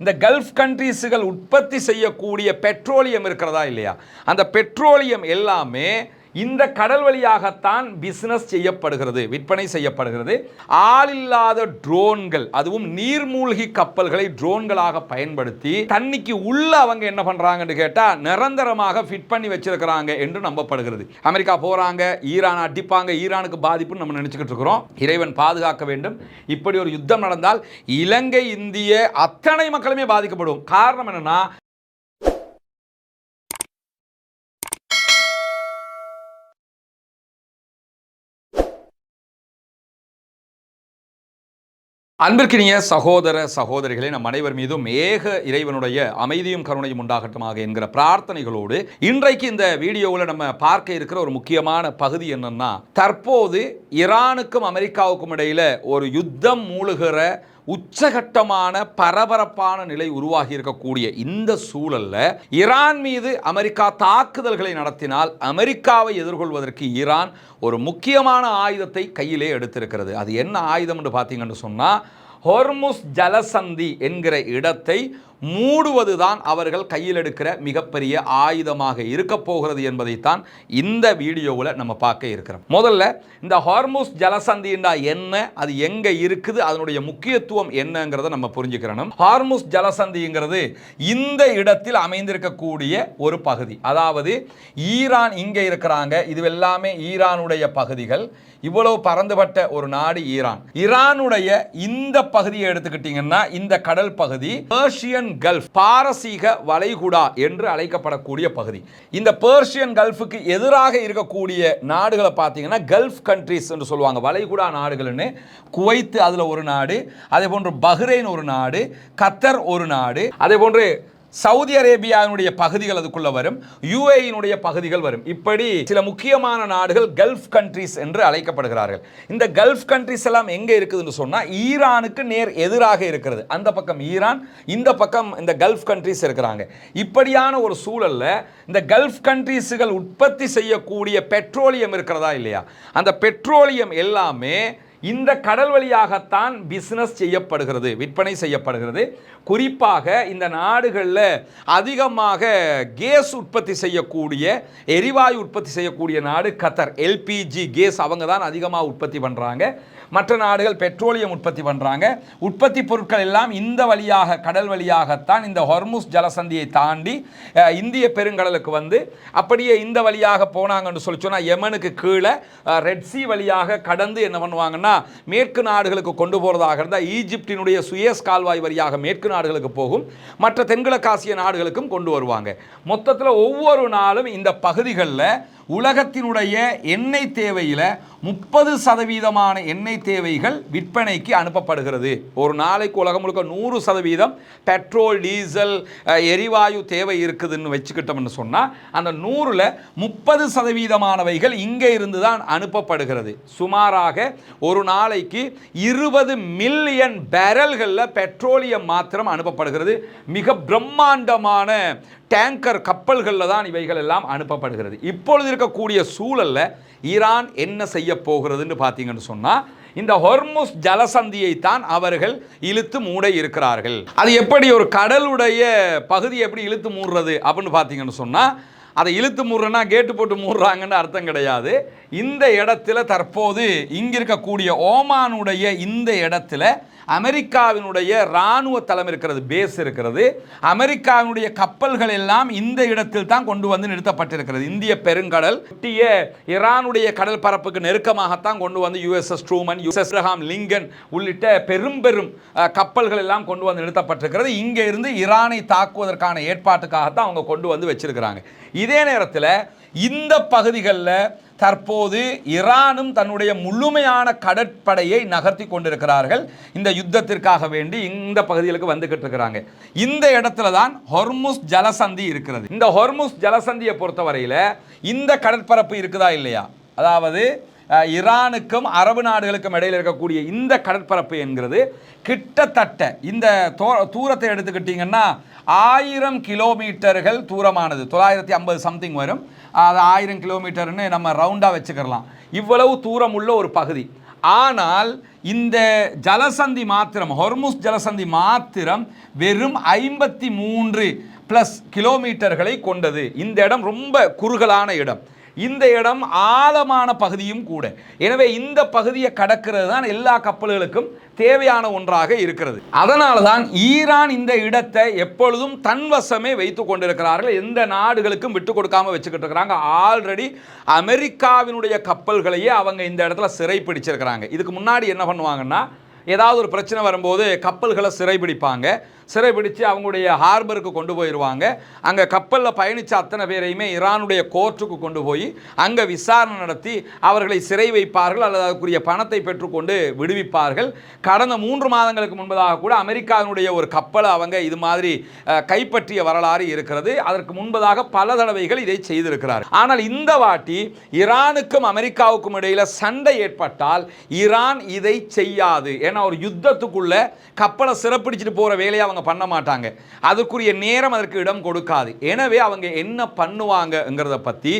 இந்த கல்ஃப் கண்ட்ரீஸுகள் உற்பத்தி செய்யக்கூடிய பெட்ரோலியம் இருக்கிறதா இல்லையா, அந்த பெட்ரோலியம் எல்லாமே இந்த கடல் வழியாகத்தான் பிசினஸ் செய்யப்படுகிறது, விற்பனை செய்யப்படுகிறது. ஆளில்லாத ட்ரோன்கள், அதுவும் நீர்மூழ்கி கப்பல்களை ட்ரோன்களாக பயன்படுத்தி தண்ணிக்கு உள்ள அவங்க என்ன பண்றாங்கன்னு கேட்டா நிரந்தரமாக ஃபிட் பண்ணி வச்சிருக்கிறாங்க என்று நம்பப்படுகிறது. அமெரிக்கா போறாங்க, ஈரான் அடிப்பாங்க, ஈரானுக்கு பாதிப்புன்னு நம்ம நினைச்சுக்கிட்டு இருக்கிறோம். இறைவன் பாதுகாக்க வேண்டும். இப்படி ஒரு யுத்தம் நடந்தால் இலங்கை, இந்திய அத்தனை மக்களுமே பாதிக்கப்படும். காரணம் என்னன்னா, அன்பிற்கினிய சகோதர சகோதரிகளே, நம் அனைவர் மீதும் ஏக இறைவனுடைய அமைதியும் கருணையும் உண்டாகட்டுமாக என்கிற பிரார்த்தனைகளோடு இன்றைக்கு இந்த வீடியோவில் நம்ம பார்க்க இருக்கிற ஒரு முக்கியமான பகுதி என்னன்னா, தற்போது ஈரானுக்கும் அமெரிக்காவுக்கும் இடையில ஒரு யுத்தம் மூழுகிற உச்சகட்டமான பரபரப்பான நிலை உருவாகி இருக்கக்கூடிய இந்த சூழல்ல ஈரான் மீது அமெரிக்கா தாக்குதல்களை நடத்தினால் அமெரிக்காவை எதிர்கொள்வதற்கு ஈரான் ஒரு முக்கியமான ஆயுதத்தை கையிலே எடுத்திருக்கிறது. அது என்ன ஆயுதம் என்று பார்த்தீங்கன்னு சொன்னா, ஹொர்முஸ் ஜலசந்தி என்கிற இடத்தை மூடுவதுதான் அவர்கள் கையில் எடுக்கிற மிகப்பெரிய ஆயுதமாக இருக்க போகிறது என்பதைத்தான் இந்த வீடியோவில் நம்ம பார்க்க இருக்கிறோம். முதல்ல இந்த ஹார்முஸ் ஜலசந்தின்னா என்ன, அது எங்க இருக்குது, அதனுடைய முக்கியத்துவம் என்னங்கிறத நம்ம புரிஞ்சுக்கிறோம். ஹார்முஸ் ஜலசந்திங்கிறது இந்த இடத்தில் அமைந்திருக்கக்கூடிய ஒரு பகுதி. அதாவது ஈரான் இங்கே இருக்கிறாங்க, இது எல்லாமே ஈரானுடைய பகுதிகள். இவ்வளவு பறந்துபட்ட ஒரு நாடு ஈரான். ஈரானுடைய இந்த பகுதியை எடுத்துக்கிட்டீங்கன்னா, இந்த கடல் பகுதி பெர்ஷியன் கல்ஃப், பாரசீக வளைகுடா என்று அழைக்கப்படக்கூடிய பகுதி. இந்த பெர்ஷியன் கல்ஃபுக்கு எதிராக இருக்கக்கூடிய நாடுகளை பார்த்தீங்கன்னா கல்ஃப் கண்ட்ரீஸ் என்று சொல்லுவாங்க, வளைகுடா நாடுகள்னு. குவைத் அதுல ஒரு நாடு, அதே போன்று பஹ்ரைன் ஒரு நாடு, கத்தர் ஒரு நாடு, அதே போன்று சவுதி அரேபியாவினுடைய பகுதிகள் அதுக்குள்ள வரும், யுஏஇனுடைய பகுதிகள் வரும். இப்படி சில முக்கியமான நாடுகள் கல்ஃப் கண்ட்ரீஸ் என்று அழைக்கப்படுகிறார்கள். இந்த கல்ஃப் கண்ட்ரீஸ் எல்லாம் எங்க இருக்குதுன்னு சொன்னா ஈரானுக்கு நேர் எதிராக இருக்கிறது. அந்த பக்கம் ஈரான், இந்த பக்கம் இந்த கல்ஃப் கண்ட்ரீஸ் இருக்கிறாங்க. இப்படியான ஒரு சூழல்ல இந்த கல்ஃப் கண்ட்ரீஸுகள் உற்பத்தி செய்யக்கூடிய பெட்ரோலியம் இருக்கிறதா இல்லையா, அந்த பெட்ரோலியம் எல்லாமே இந்த கடல் வழியாகத்தான் பிசினஸ் செய்யப்படுகிறது, விற்பனை செய்யப்படுகிறது. குறிப்பாக இந்த நாடுகளில் அதிகமாக கேஸ் உற்பத்தி செய்யக்கூடிய, எரிவாயு உற்பத்தி செய்யக்கூடிய நாடு கத்தர். எல்பிஜி கேஸ் அவங்க தான் அதிகமாக உற்பத்தி பண்ணுறாங்க. மற்ற நாடுகள் பெட்ரோலியம் உற்பத்தி பண்ணுறாங்க. உற்பத்தி பொருட்கள் எல்லாம் இந்த வழியாக, கடல் வழியாகத்தான் இந்த ஹொர்முஸ் ஜலசந்தியை தாண்டி இந்திய பெருங்கடலுக்கு வந்து அப்படியே இந்த வழியாக போனாங்கன்னு சொல்லி சொன்னால் யெமனுக்கு கீழே ரெட் சி வழியாக கடந்து என்ன பண்ணுவாங்கன்னா மேற்கு நாடுகளுக்கு கொண்டு போகிறதாக இருந்தால் ஈஜிப்டினுடைய சுயஸ் கால்வாய் வழியாக மேற்கு நாடுகளுக்கு போகும், மற்ற தென்கிழக்காசிய நாடுகளுக்கும் கொண்டு வருவாங்க. மொத்தத்தில் ஒவ்வொரு நாளும் இந்த பகுதிகளில் உலகத்தினுடைய எண்ணெய் தேவையில் 30% எண்ணெய் தேவைகள் விற்பனைக்கு அனுப்பப்படுகிறது. ஒரு நாளைக்கு உலகம் முழுக்க 100% பெட்ரோல், டீசல், எரிவாயு தேவை இருக்குதுன்னு வச்சுக்கிட்டோம்னு சொன்னால் அந்த 100ல் 30%ஆனவைகள் இங்கே இருந்து தான் அனுப்பப்படுகிறது. சுமாராக ஒரு நாளைக்கு 20 மில்லியன் பேரல்களில் பெட்ரோலியம் மாத்திரம் அனுப்பப்படுகிறது. மிக பிரம்மாண்டமான டேங்கர் கப்பல்களில் தான் இவைகள் எல்லாம் அனுப்பப்படுகிறது. இப்பொழுது இருக்கக்கூடிய சூழல்ல ஈரான் என்ன செய்ய போகிறதுன்னு பார்த்தீங்கன்னு சொன்னால், இந்த ஹொர்முஸ் ஜலசந்தியை தான் அவர்கள் இழுத்து மூட இருக்கிறார்கள். அது எப்படி ஒரு கடலுடைய பகுதியை எப்படி இழுத்து மூடுறது அப்படின்னு பார்த்தீங்கன்னு சொன்னால், அதை இழுத்து மூடுறனா கேட்டு போட்டு மூடுறாங்கன்னு அர்த்தம் கிடையாது. இந்த இடத்துல தற்போது இங்க இருக்கக்கூடிய ஓமானுடைய இந்த இடத்துல அமெரிக்காவினுடைய இராணுவ தளம் இருக்கிறது, பேஸ் இருக்கிறது. அமெரிக்காவினுடைய கப்பல்கள் எல்லாம் இந்த இடத்தில் தான் கொண்டு வந்து நிறுத்தப்பட்டிருக்கிறது. இந்திய பெருங்கடல் ஒட்டிய ஈரானுடைய கடல் பரப்புக்கு நெருக்கமாகத்தான் கொண்டு வந்து USS Truman, USS Abraham Lincoln உள்ளிட்ட பெரும் கப்பல்கள் எல்லாம் கொண்டு வந்து நிறுத்தப்பட்டிருக்கிறது. இங்கே இருந்து ஈரானை தாக்குவதற்கான ஏற்பாட்டுக்காகத்தான் அவங்க கொண்டு வந்து வச்சிருக்கிறாங்க. இதே நேரத்தில் இந்த பகுதிகளில் தற்போது ஈரானும் தன்னுடைய முழுமையான கடற்படையை நகர்த்தி கொண்டிருக்கிறார்கள். இந்த யுத்தத்திற்காக வேண்டி இந்த பகுதிகளுக்கு வந்துகிட்டு இருக்கிறாங்க. இந்த இடத்துல தான் ஹொர்முஸ் ஜலசந்தி இருக்கிறது. இந்த ஹொர்முஸ் ஜலசந்தியை பொறுத்தவரையில் இந்த கடற்பரப்பு இருக்குதா இல்லையா, அதாவது ஈரானுக்கும் அரபு நாடுகளுக்கும் இடையில் இருக்கக்கூடிய இந்த கடற்பரப்பு என்கிறது கிட்டத்தட்ட இந்த தூரத்தை எடுத்துக்கிட்டிங்கன்னா 1000 கிலோமீட்டர்கள் தூரமானது. 950 சம்திங் வரும். அது 1000 கிலோமீட்டர்னு நம்ம ரவுண்டாக வச்சுக்கலாம். இவ்வளவு தூரம் உள்ள ஒரு பகுதி. ஆனால் இந்த ஜலசந்தி மாத்திரம், ஹொர்முஸ் ஜலசந்தி மாத்திரம் வெறும் 53 பிளஸ் கிலோமீட்டர்களை கொண்டது. இந்த இடம் ரொம்ப குறுகலான இடம், இந்த இடம் ஆழமான பகுதியும் கூட. எனவே இந்த பகுதியை கடக்கிறது தான் எல்லா கப்பல்களுக்கும் தேவையான ஒன்றாக இருக்கிறது. அதனால தான் ஈரான் இந்த இடத்தை எப்பொழுதும் தன்வசமே வைத்து கொண்டிருக்கிறார்கள், எந்த நாடுகளுக்கும் விட்டு கொடுக்காம வச்சுக்கிட்டு இருக்கிறாங்க. ஆல்ரெடி அமெரிக்காவினுடைய கப்பல்களையே அவங்க இந்த இடத்துல சிறை பிடிச்சிருக்கிறாங்க. இதுக்கு முன்னாடி என்ன பண்ணுவாங்கன்னா, ஏதாவது ஒரு பிரச்சனை வரும்போது கப்பல்களை சிறைபிடிப்பாங்க, சிறைபிடித்து அவங்களுடைய ஹார்பருக்கு கொண்டு போயிடுவாங்க. அங்கே கப்பலில் பயணித்த அத்தனை பேரையுமே ஈரானுடைய கோர்ட்டுக்கு கொண்டு போய் அங்கே விசாரணை நடத்தி அவர்களை சிறை வைப்பார்கள் அல்லது அதுக்குரிய பணத்தை பெற்றுக்கொண்டு விடுவிப்பார்கள். கடந்த 3 மாதங்களுக்கு முன்பதாக கூட அமெரிக்காவினுடைய ஒரு கப்பலை அவங்க இது மாதிரி கைப்பற்றிய வரலாறு இருக்கிறது. அதற்கு முன்பதாக பல தடவைகள் இதை செய்திருக்கிறார். ஆனால் இந்த வாட்டி ஈரானுக்கும் அமெரிக்காவுக்கும் இடையில் சண்டை ஏற்பட்டால் ஈரான் இதை செய்யாது. ஏன்னா ஒரு யுத்தத்துக்குள்ள கப்பலை சிறப்பிடிச்சிட்டு போகிற வேலையை அவங்க பண்ண மாட்டாங்க, அதற்குரிய நேரம் அதற்கு இடம் கொடுக்காது. எனவே அவங்க என்ன பண்ணுவாங்கங்கிறத பற்றி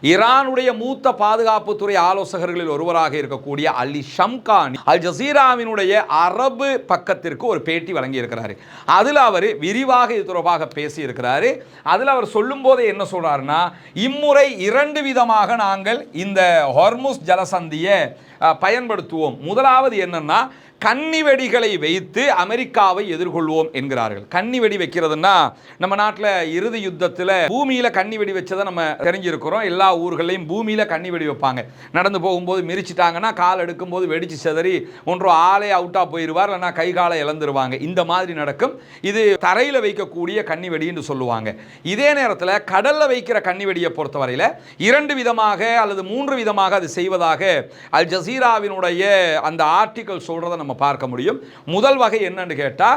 ஈரானுடைய மூத்த பாதுகாப்புத்துறை ஆலோசகர்களில் ஒருவராக இருக்கக்கூடிய அலி ஷம்கானி அல் ஜசீராவினுடைய அரபு பக்கத்திற்கு ஒரு பேட்டி வழங்கி இருக்கிறார். அதில் அவர் விரிவாக இது தொடர்பாக பேசி இருக்கிறார். அதில் அவர் சொல்லும் போதே என்ன சொல்றாருன்னா, இம்முறை 2 விதமாக நாங்கள் இந்த ஹொர்முஸ் ஜலசந்தியை பயன்படுத்துவோம். முதலாவது என்னன்னா, கன்னி வெடிகளை வைத்து அமெரிக்காவை எதிர்கொள்வோம் என்கிறார்கள். கன்னி வெடி வைக்கிறதுனா நம்ம நாட்டில் இறுதி யுத்தத்தில் பூமியில் கன்னி வெடி வச்சதை நம்ம தெரிஞ்சிருக்கிறோம். எல்லா ஊர்களையும் பூமியில் கன்னி வெடி வைப்பாங்க. நடந்து போகும்போது மிரிச்சிட்டாங்கன்னா கால் எடுக்கும்போது வெடிச்சு செதறி ஒன்றோ ஆளே அவுட்டாக போயிடுவார், இல்லைனா கை காலை இழந்துருவாங்க. இந்த மாதிரி நடக்கும். இது தரையில் வைக்கக்கூடிய கன்னி வெடின்னு சொல்லுவாங்க. இதே நேரத்தில் கடலில் வைக்கிற கன்னி வெடியை பொறுத்தவரையில் 2 விதமாக அல்லது 3 விதமாக அது செய்வதாக அல் ஜசீராவினுடைய அந்த ஆர்டிக்கல் சொல்றதை நம்ம பார்க்க முடியும். முதல் வகை என்னன்னு கேட்டா,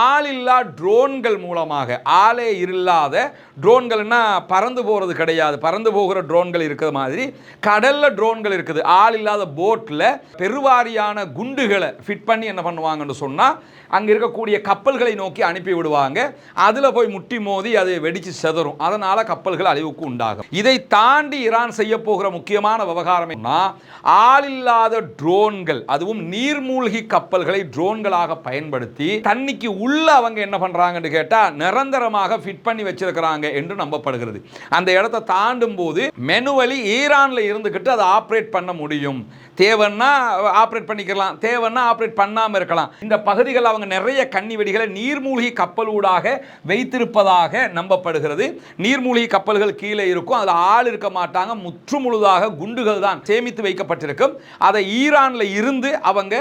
ஆளில்லா ட்ரோன்கள் மூலமாக, ஆளே இல்லாத ட்ரோன்கள்னா பறந்து போறது கிடையாது, பறந்து போகிற ட்ரோன்கள் இருக்கிற மாதிரி கடல்ல ட்ரோன்கள் இருக்குது. ஆள் இல்லாத போட்ல பெருவாரியான குண்டுகளை ஃபிட் பண்ணி என்ன பண்ணுவாங்கன்னு சொன்னா, அங்க இருக்கக்கூடிய கப்பல்களை நோக்கி அனுப்பி விடுவாங்க. அதுல போய் முட்டி மோதி அது வெடிச்சு செதறும். அதனால கப்பல்கள் அழிவுக்கு உண்டாகும். இதை தாண்டி ஈரான் செய்ய போகிற முக்கியமான விவகாரம் என்ன, ஆளில்லாத ட்ரோன்கள், அதுவும் நீர்மூழ்கி கப்பல்களை ட்ரோன்களாக பயன்படுத்தி தண்ணிக்கு உள்ள அவங்க என்ன பண்றாங்கன்னு கேட்டா நிரந்தரமாக ஃபிட் பண்ணி வச்சிருக்கிறாங்க என்று நம்பப்படுகிறது. அந்த இடத்தை தாண்டும் போது மெனுவலி ஈரான்ல இருந்துகிட்டு அதை ஆப்ரேட் பண்ண முடியும். தேவைன்னா ஆப்ரேட் பண்ணிக்கலாம், தேவைன்னா ஆப்ரேட் பண்ணாம இருக்கலாம். இந்த பகுதிகள் அவங்க நிறைய கன்னி வெடிகளை நீர்மூழ்கி கப்பலூடாக வைத்திருப்பதாக நம்பப்படுகிறது. நீர்மூழ்கி கப்பல்கள் கீழே இருக்கும், அதில் ஆள் இருக்க மாட்டாங்க, முற்றுமுழுதாக குண்டுகள் தான் சேமித்து வைக்கப்பட்டிருக்கும். அதை ஈரான்ல இருந்து அவங்க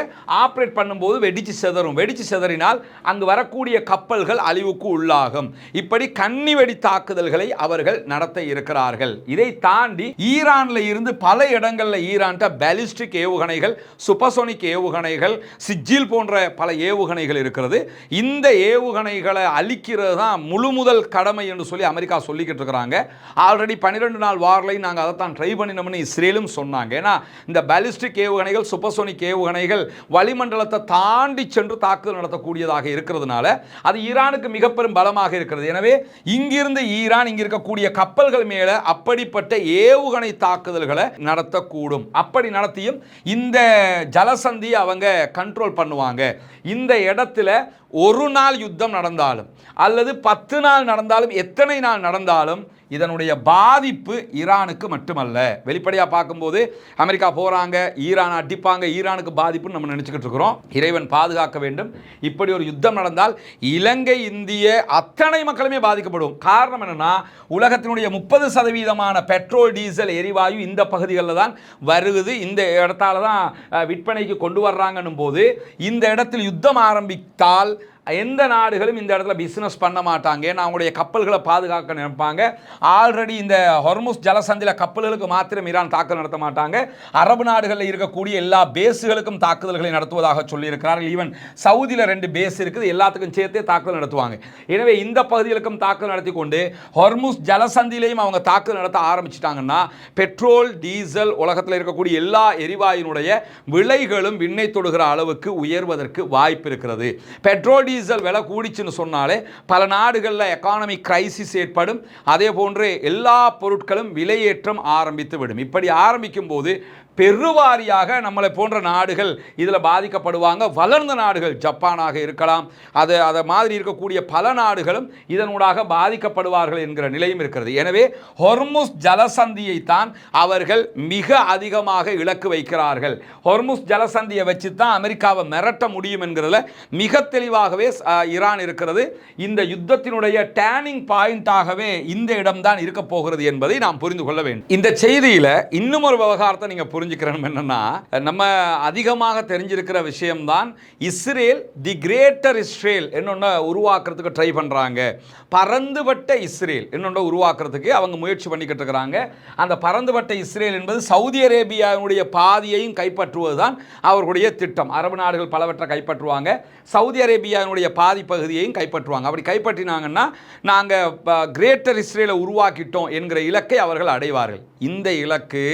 ஆப்ரேட் பண்ணும்போது வெடிச்சு செதறும். வெடிச்சு செதறினால் அங்கு வரக்கூடிய கப்பல்கள் அழிவுக்கு உள்ளாகும். இப்படி கன்னி வெடி தாக்குதல்களை அவர்கள் நடத்த இருக்கிறார்கள். இதை தாண்டி ஈரான்ல இருந்து பல இடங்களில் ஈரான்ட்ட பாலிஸ்டிக் ஏவுகணைகள், சூப்பர்சோனிக் ஏவுகணைகள், சிஜில் போன்ற பல ஏவுகணைகள் இருக்கிறது. இந்த ஏவுகணைகளை அழிக்கிறது தான் முழு முதல் கடமை என்று சொல்லி அமெரிக்கா சொல்லிக்கிட்டு இருக்கிறாங்க. ஆல்ரெடி 12 நாள் வார்லையும் நாங்கள் அதை தான் ட்ரை பண்ணினோம்னு இஸ்ரேலும் சொன்னாங்க. ஏன்னா இந்த பாலிஸ்டிக் ஏவுகணைகள், சூப்பர்சோனிக் ஏவுகணைகள் வளிமண்டலத்தை தாண்டி சென்று தாக்குதல் நடத்தக்கூடியதாக இருக்கிறதுனால அது ஈரானுக்கு மிக பெரும் பலமாக இருக்கிறது. எனவே இங்கிருந்து ஈரான் இங்க இருக்கக்கூடிய கப்பல்கள் மேல அப்படிப்பட்ட ஏவுகணை தாக்குதல்களை நடத்தக்கூடும். அப்படி நடத்தியும் இந்த ஜலசந்தி அவங்க கண்ட்ரோல் பண்ணுவாங்க. இந்த இடத்துல ஒரு நாள் யுத்தம் நடந்தாலும் அல்லது 10 நாள் நடந்தாலும், எத்தனை நாள் நடந்தாலும் இதனுடைய பாதிப்பு ஈரானுக்கு மட்டுமல்ல. வெளிப்படையாக பார்க்கும்போது அமெரிக்கா போகிறாங்க, ஈரான் அடிப்பாங்க, ஈரானுக்கு பாதிப்புன்னு நம்ம நினச்சிக்கிட்டு இருக்கிறோம். இறைவன் பாதுகாக்க வேண்டும். இப்படி ஒரு யுத்தம் நடந்தால் இலங்கை, இந்திய அத்தனை மக்களுமே பாதிக்கப்படும். காரணம் என்னன்னா, உலகத்தினுடைய 30% பெட்ரோல், டீசல், எரிவாயு இந்த பகுதிகளில் தான் வருகுது. இந்த இடத்தால தான் விற்பனைக்கு கொண்டு வர்றாங்கன்னும் போது இந்த இடத்தில் யுத்தம் ஆரம்பித்தால் எந்த நாடுகளும் இந்த இடத்துல பிஸ்னஸ் பண்ண மாட்டாங்க. ஏன்னா அவங்களுடைய கப்பல்களை பாதுகாக்க நினைப்பாங்க. ஆல்ரெடி இந்த ஹொர்முஸ் ஜலசந்தியில் கப்பல்களுக்கு மாத்திரம் ஈரான் தாக்குதல் நடத்த மாட்டாங்க. அரபு நாடுகளில் இருக்கக்கூடிய எல்லா பேஸுகளுக்கும் தாக்குதல்களை நடத்துவதாக சொல்லியிருக்கிறார்கள். ஈவன் சவுதியில் 2 பேஸ் இருக்குது, எல்லாத்துக்கும் சேர்த்தே தாக்குதல் நடத்துவாங்க. எனவே இந்த பகுதிகளுக்கும் தாக்குதல் நடத்தி கொண்டு ஹொர்முஸ் ஜலசந்தியிலையும் அவங்க தாக்குதல் நடத்த ஆரம்பிச்சிட்டாங்கன்னா பெட்ரோல், டீசல், உலகத்தில் இருக்கக்கூடிய எல்லா எரிவாயுனுடைய விலைகளும் விண்ணை தொடுகிற அளவுக்கு உயர்வதற்கு வாய்ப்பு இருக்கிறது. பெட்ரோல், டீசல் விலை கூடிச்சுன்னு சொன்னாலே பல நாடுகளில் எக்கானமிக் கிரைசிஸ் ஏற்படும். அதே போன்று எல்லா பொருட்களும் விலையேற்றம் ஆரம்பித்து விடும். இப்படி ஆரம்பிக்கும் போது பெருவாரியாக நம்மளை போன்ற நாடுகள் இதில் பாதிக்கப்படுவாங்க. வளர்ந்த நாடுகள் ஜப்பானாக இருக்கலாம், அதை மாதிரி இருக்கக்கூடிய பல நாடுகளும் இதனூடாக பாதிக்கப்படுவார்கள் என்கிற நிலையும் இருக்கிறது. எனவே ஹொர்முஸ் ஜலசந்தியை தான் அவர்கள் மிக அதிகமாக இலக்கு வைக்கிறார்கள். ஹொர்முஸ் ஜலசந்தியை வச்சு தான் அமெரிக்காவை மிரட்ட முடியும் என்கிறதுல மிக தெளிவாகவே ஈரான் இருக்கிறது. இந்த யுத்தத்தினுடைய டேர்னிங் பாயிண்டாகவே இந்த இடம்தான் இருக்க போகிறது என்பதை நாம் புரிந்து கொள்ள வேண்டும். இந்த செய்தியில இன்னும் ஒரு விவகாரத்தை நீங்க புரிஞ்சுக்கிறோம். என்னன்னா, நம்ம அதிகமாக தெரிஞ்சிருக்கிற விஷயம்தான் இஸ்ரேல் தி கிரேட்டர் இஸ்ரேல் என்னொன்று உருவாக்குறதுக்கு ட்ரை பண்றாங்க. பரந்துபட்ட இஸ்ரேல் என்னொன்று உருவாக்குறதுக்கு அவங்க முயற்சி பண்ணிக்கிட்டு இருக்கிறாங்க. அந்த பரந்துபட்ட இஸ்ரேல் என்பது சவுதி அரேபியாவுடைய பாதியையும் கைப்பற்றுவதுதான் அவர்களுடைய திட்டம். அரபு நாடுகள் பலவற்றை கைப்பற்றுவாங்க, சவுதி அரேபியாவுடைய பாதி பகுதியையும் கைப்பற்றுவாங்க. அப்படி கைப்பற்றினாங்கன்னா நாங்கள் கிரேட்டர் இஸ்ரேலை உருவாக்கிட்டோம் என்கிற இலக்கை அவர்கள் அடைவார்கள். இந்த இலக்கு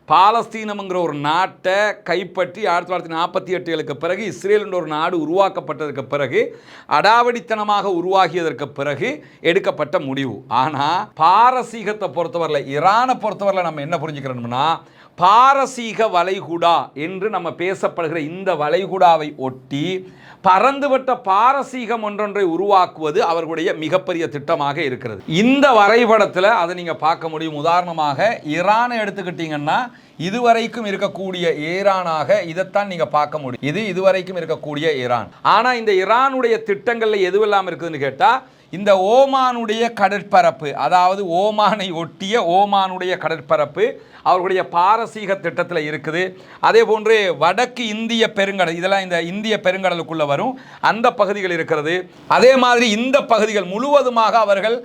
பாலஸ்தீனம்ங்கிற ஒரு நாட்டை கைப்பற்றி 1948களுக்கு பிறகு இஸ்ரேல் என்ற ஒரு நாடு உருவாக்கப்பட்டதற்கு பிறகு அடாவடித்தனமாக உருவாகியதற்கு பிறகு எடுக்கப்பட்ட முடிவு. ஆனால் பாரசீகத்தை பொறுத்தவரையில், ஈரானை பொறுத்தவரையில் நம்ம என்ன புரிஞ்சுக்கிறோம்னா, பாரசீக வளைகுடா என்று நம்ம பேசப்படுகிற இந்த வளைகுடாவை ஒட்டி பரந்துபட்ட பாரசீகம் ஒன்றொன்றை உருவாக்குவது அவர்களுடைய மிகப்பெரிய திட்டமாக இருக்கிறது. இந்த வரைபடத்தில் அதை நீங்கள் பார்க்க முடியும். உதாரணமாக ஈரானை எடுத்துக்கிட்டீங்கன்னா இதுவரைக்கும் இருக்கக்கூடிய ஈரானாக இதைத்தான் நீங்கள் பார்க்க முடியும். இதுவரைக்கும் இருக்கக்கூடிய ஈரான். ஆனால் இந்த ஈரானுடைய திட்டங்களில் எதுவெல்லாம் இருக்குதுன்னு கேட்டால், இந்த ஓமானுடைய கடற்பரப்பு, அதாவது ஓமானை ஒட்டிய ஓமானுடைய கடற்பரப்பு அவர்களுடைய பாரசீக திட்டத்தில் இருக்குது. அதே போன்று வடக்கு இந்திய பெருங்கடல், இதெல்லாம் இந்த இந்திய பெருங்கடலுக்குள்ளே வரும், அந்த பகுதிகள் இருக்கிறது. அதே மாதிரி இந்த பகுதிகள் முழுவதுமாக அவர்கள்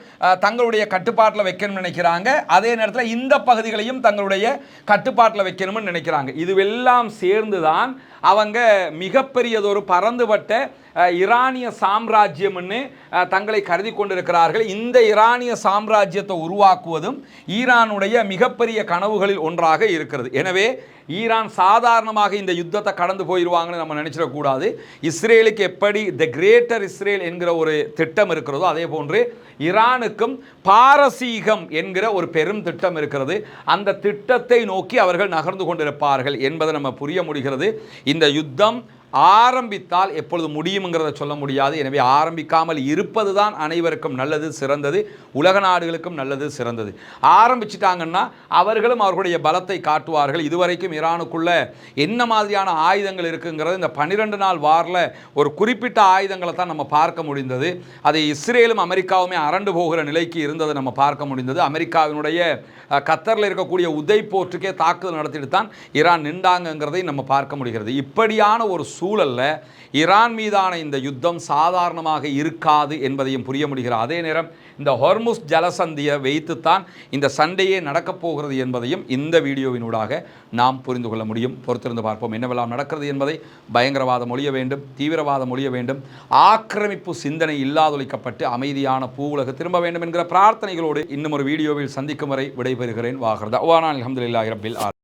தங்களுடைய கட்டுப்பாட்டில் வைக்கணும்னு நினைக்கிறாங்க. அதே நேரத்தில் இந்த பகுதிகளையும் தங்களுடைய கட்டுப்பாட்டில் வைக்கணும்னு நினைக்கிறாங்க. இதுவெல்லாம் சேர்ந்து தான் அவங்க மிகப்பெரியதொரு பரந்துபட்ட ஈரானிய சாம்ராஜ்யம்னு தங்களை கருதி கொண்டிருக்கிறார்கள். இந்த ஈரானிய சாம்ராஜ்யத்தை உருவாக்குவதும் ஈரானுடைய மிகப்பெரிய கனவுகளில் ஒன்றாக இருக்கிறது. எனவே ஈரான் சாதாரணமாக இந்த யுத்தத்தை கடந்து போயிடுவாங்கன்னு நம்ம நினைச்சிடக்கூடாது. இஸ்ரேலுக்கு எப்படி தி கிரேட்டர் இஸ்ரேல் என்கிற ஒரு திட்டம் இருக்கிறதோ அதே போன்று ஈரானுக்கும் பாரசீகம் என்கிற ஒரு பெரும் திட்டம் இருக்கிறது. அந்த திட்டத்தை நோக்கி அவர்கள் நகர்ந்து கொண்டிருப்பார்கள் என்பதை நம்ம புரிய முடிகிறது. இந்த யுத்தம் ஆரம்பித்தால் எப்பொழுது முடியுங்கிறத சொல்ல முடியாது. எனவே ஆரம்பிக்காமல் இருப்பது தான் அனைவருக்கும் நல்லது, சிறந்தது, உலக நாடுகளுக்கும் நல்லது, சிறந்தது. ஆரம்பிச்சிட்டாங்கன்னா அவர்களும் அவர்களுடைய பலத்தை காட்டுவார்கள். இதுவரைக்கும் ஈரானுக்குள்ள என்ன மாதிரியான ஆயுதங்கள் இருக்குங்கிறது இந்த 12 நாள் வாரில் ஒரு குறிப்பிட்ட ஆயுதங்களை தான் நம்ம பார்க்க முடிந்தது. அது இஸ்ரேலும் அமெரிக்காவுமே அரண்டு போகிற நிலைக்கு இருந்ததை நம்ம பார்க்க முடிந்தது. அமெரிக்காவினுடைய கத்தரில் இருக்கக்கூடிய உதய் போர்ட்டுக்கே தாக்குதல் நடத்திட்டு தான் ஈரான் நின்றாங்கிறதை நம்ம பார்க்க முடிகிறது. இப்படியான ஒரு சூழல்ல ஈரான் மீதான இந்த யுத்தம் சாதாரணமாக இருக்காது என்பதையும் புரிய முடிகிறது. அதே நேரம் இந்த ஹொர்முஸ் ஜலசந்தியை வைத்துத்தான் இந்த சண்டையே நடக்கப் போகிறது என்பதையும் இந்த வீடியோவினூடாக நாம் புரிந்து கொள்ள முடியும். பொறுத்திருந்து பார்ப்போம் என்னவெல்லாம் நடக்கிறது என்பதை. பயங்கரவாதம் ஒழிய வேண்டும், தீவிரவாதம் ஒழிய வேண்டும், ஆக்கிரமிப்பு சிந்தனை இல்லாதொழிக்கப்பட்டு அமைதியான பூவுலகு திரும்ப வேண்டும் என்கிற பிரார்த்தனைகளோடு இன்னும் ஒரு வீடியோவில் சந்திக்கும் வரை விடைபெறுகிறேன். வாஹர் தஅவானா அல்ஹம்துலில்லாஹி ரப்பில் ஆலமீன்.